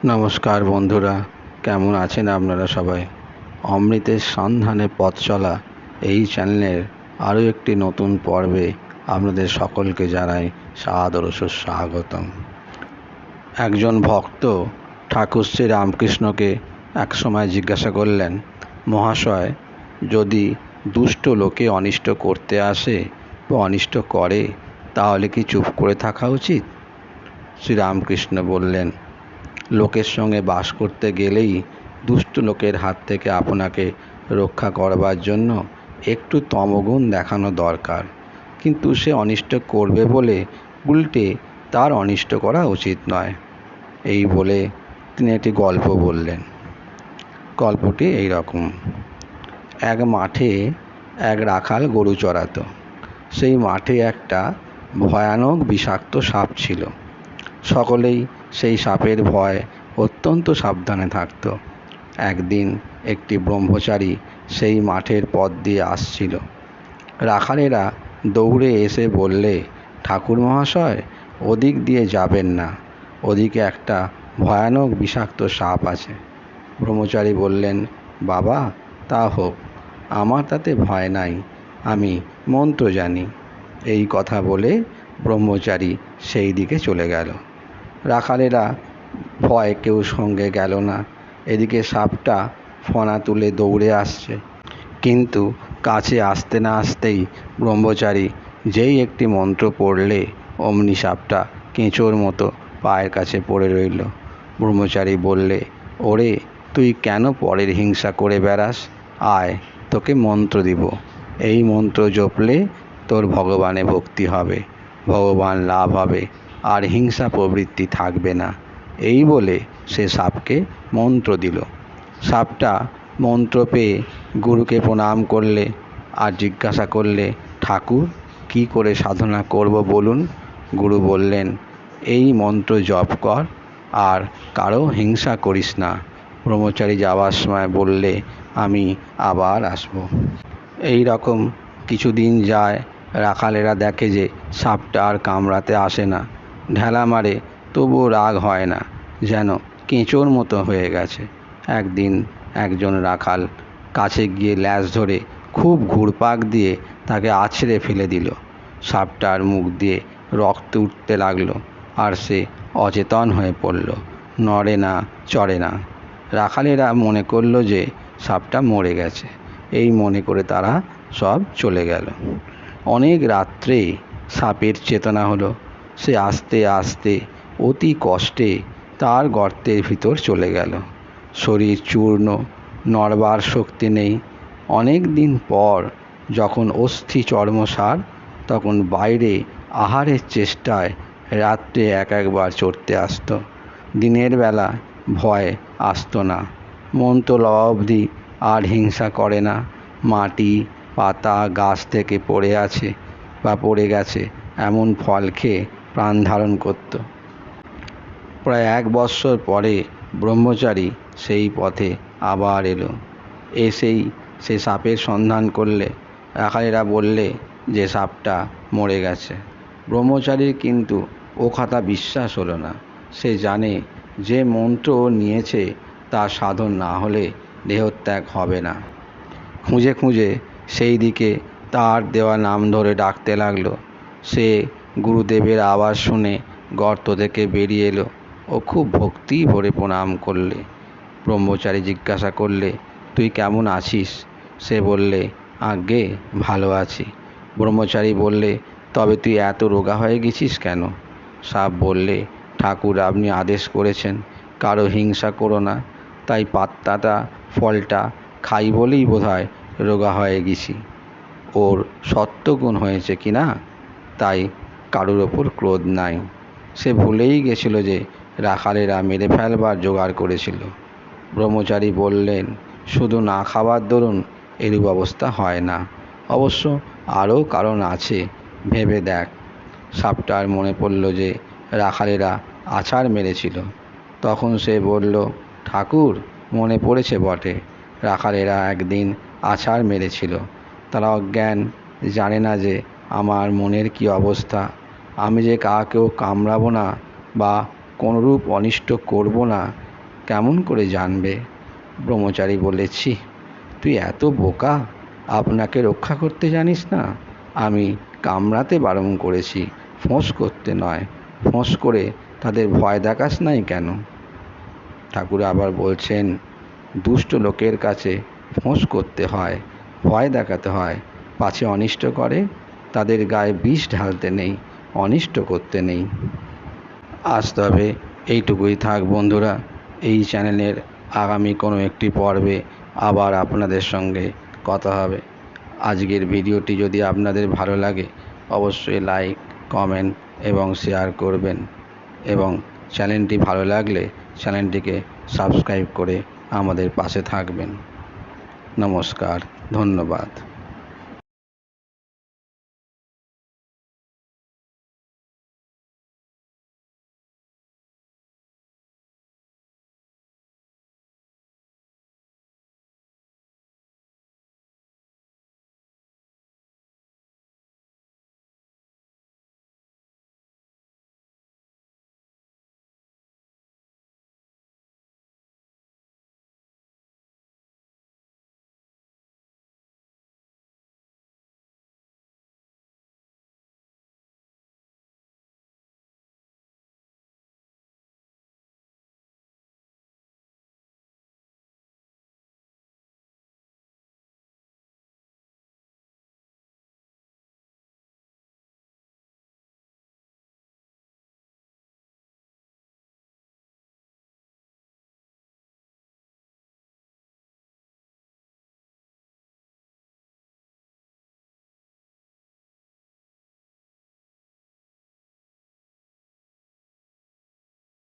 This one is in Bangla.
নমস্কার বন্ধুরা, কেমন আছেন আপনারা সবাই? অমৃতের সন্ধানে পথ চলা এই চ্যানেলের আরও একটি নতুন পর্বে আপনাদের সকলকে জানাই সাদর ও সুস্বাগতম। একজন ভক্ত ঠাকুর শ্রী রামকৃষ্ণকে একসময় জিজ্ঞাসা করলেন, মহাশয়, যদি দুষ্ট লোকে অনিষ্ট করতে আসে বা অনিষ্ট করে তাহলে কি চুপ করে থাকা উচিত? শ্রীরামকৃষ্ণ বললেন, লোকের সঙ্গে বাস করতে গেলেই দুষ্ট লোকের হাত থেকে আপনাকে রক্ষা করবার জন্য একটু তমগুণ দেখানো দরকার, কিন্তু সে অনিষ্ট করবে বলে উল্টে তার অনিষ্ট করা উচিত নয়। এই বলে তিনি একটি গল্প বললেন। গল্পটি এই রকম। এক মাঠে এক রাখাল গরু চড়াতো। সেই মাঠে একটা ভয়ানক বিষাক্ত সাপ ছিল। সকলেই সেই সাপের ভয়ে অত্যন্ত সাবধানে থাকত। একদিন একটি ব্রহ্মচারী সেই মাঠের পথ দিয়ে আসছিল। রাখালেরা দৌড়ে এসে বললে, ঠাকুর মহাশয়, ওদিক দিয়ে যাবেন না, ওদিকে একটা ভয়ানক বিষাক্ত সাপ আছে। ব্রহ্মচারী বললেন, বাবা, তা হোক, আমার তাতে ভয় নাই, আমি মন্ত্র জানি। এই কথা বলে ব্রহ্মচারী সেই দিকে চলে গেল। রাখালেরা ভয় কেউ সঙ্গে গেল না। এদিকে সাপটা ফণা তুলে দৌড়ে আসছে, কিন্তু কাছে আসতে না আসতেই ব্রহ্মচারী যেই একটি মন্ত্র পড়লে অমনি সাপটা কেঁচোর মতো পায়ের কাছে পড়ে রইল। ব্রহ্মচারী বললে, ওরে, তুই কেন পরের হিংসা করে বেড়াস? আয়, তোকে মন্ত্র দিব। এই মন্ত্র জপলে তোর ভগবানে ভক্তি হবে, ভগবান লাভ হবে, আর হিংসা প্রবৃত্তি থাকবে না। এই বলে সে সাপকে মন্ত্র দিল। সাপটা মন্ত্র পেয়ে গুরুকে প্রণাম করলে আর জিজ্ঞাসা করলে, ঠাকুর, কি করে সাধনা করব বলুন? গুরু বললেন, এই মন্ত্র জপ কর আর কারো হিংসা করিস না। ব্রহ্মচারী যাওয়ার সময় বললে, আমি আবার আসব। এই রকম কিছুদিন যায়। রাখালেরা দেখে যে সাপটা আর কামড়াতে আসে না, ঢেলা মারে, তবুও রাগ হয় না, যেন কেঁচোর মতো হয়ে গেছে। একদিন একজন রাখাল কাছে গিয়ে ল্যাজ ধরে খুব ঘুরপাক দিয়ে তাকে আছড়ে ফেলে দিল। সাপটার মুখ দিয়ে রক্ত উঠতে লাগলো আর সে অচেতন হয়ে পড়ল, নড়ে না, চড়ে না। রাখালেরা মনে করলো যে সাপটা মরে গেছে। এই মনে করে তারা সব চলে গেল। অনেক রাত্রে সাপের চেতনা হলো। সে আস্তে আস্তে অতি কষ্টে তার গর্তের ভিতর চলে গেল। শরীর চূর্ণ, নড়বার শক্তি নেই। অনেক দিন পর যখন অস্থি চর্মসার, তখন বাইরে আহারের চেষ্টায় রাত্রে একবার চড়তে আসতো। দিনের বেলা ভয় আসতো না। মন্ত্র লওয়া অবধি আর হিংসা করে না। মাটি, পাতা, গাছ থেকে পড়ে আছে বা পড়ে গেছে এমন ফল খেয়ে প্রাণ ধারণ করত। প্রায় 1 বৎসর পরে ব্রহ্মচারী সেই পথে আবার এলো। এসেই সে সাপের সন্ধান করলে। রাখালেরা বললে যে সাপটা মরে গেছে। ব্রহ্মচারীর কিন্তু ও কথা বিশ্বাস হলো না। সে জানে যে মন্ত্র নিয়েছে তা সাধন না হলে দেহত্যাগ হবে না। খুঁজে খুঁজে সেই দিকে তার দেওয়া নাম ধরে ডাকতে লাগলো। সে গুরুদেবের আওয়াজ শুনে গর্ত থেকে বেরিয়ে এলো ও খুব ভক্তি ভরে প্রণাম করলে। ব্রহ্মচারী জিজ্ঞাসা করলে, তুই কেমন আছিস? সে বললে, আজ্ঞে, ভালো আছি। ব্রহ্মচারী বললে, তবে তুই এত রোগা হয়ে গেছিস কেন? সাপ বললে, ঠাকুর, আপনি আদেশ করেছেন কারো হিংসা করো না, তাই পাতাটা ফলটা খাই বলেই বোধহয় রোগা হয়ে গেছি। ওর সত্যগুণ হয়েছে কি না, তাই কারোর ওপর ক্রোধ নাই। সে ভুলেই গেছিল যে রাখালেরা মেরে ফেলবার জোগাড় করেছিল। ব্রহ্মচারী বললেন, শুধু না খাবার দরুন এরূপ অবস্থা হয় না, অবশ্য আরও কারণ আছে, ভেবে দেখ। সাপটার মনে পড়ল যে রাখালেরা আছাড় মেরেছিল। তখন সে বলল, ঠাকুর, মনে পড়েছে বটে, রাখালেরা একদিন আছাড় মেরেছিল। তারা অজ্ঞান, জানে না যে আমার মনের কি অবস্থা। আমি যে কাকেও কামড়াবো না বা কোনরূপ অনিষ্ট করব না, কেমন করে জানবে? ব্রহ্মচারী বলেছি, তুই এত বোকা, আপনাকে রক্ষা করতে জানিস না? আমি কামড়াতে বারণ করেছি, ফোঁস করতে নয়। ফোঁস করে তাদের ভয় দেখাস নাই কেন? ঠাকুর আবার বলছেন, দুষ্ট লোকের কাছে ফোঁস করতে হয়, ভয় দেখাতে হয়, পাছে অনিষ্ট করে। তাদের গায়ে বিষ ঢালতে নেই, অনিষ্ট করতে নেই। আজ তবে এইটুকুই থাক বন্ধুরা। এই চ্যানেলের আগামী কোনো একটি পর্বে আবার আপনাদের সঙ্গে কথা হবে। আজকের ভিডিওটি যদি আপনাদের ভালো লাগে অবশ্যই লাইক, কমেন্ট এবং শেয়ার করবেন, এবং চ্যানেলটি ভালো লাগলে চ্যানেলটিকে সাবস্ক্রাইব করে আমাদের পাশে থাকবেন। নমস্কার, ধন্যবাদ।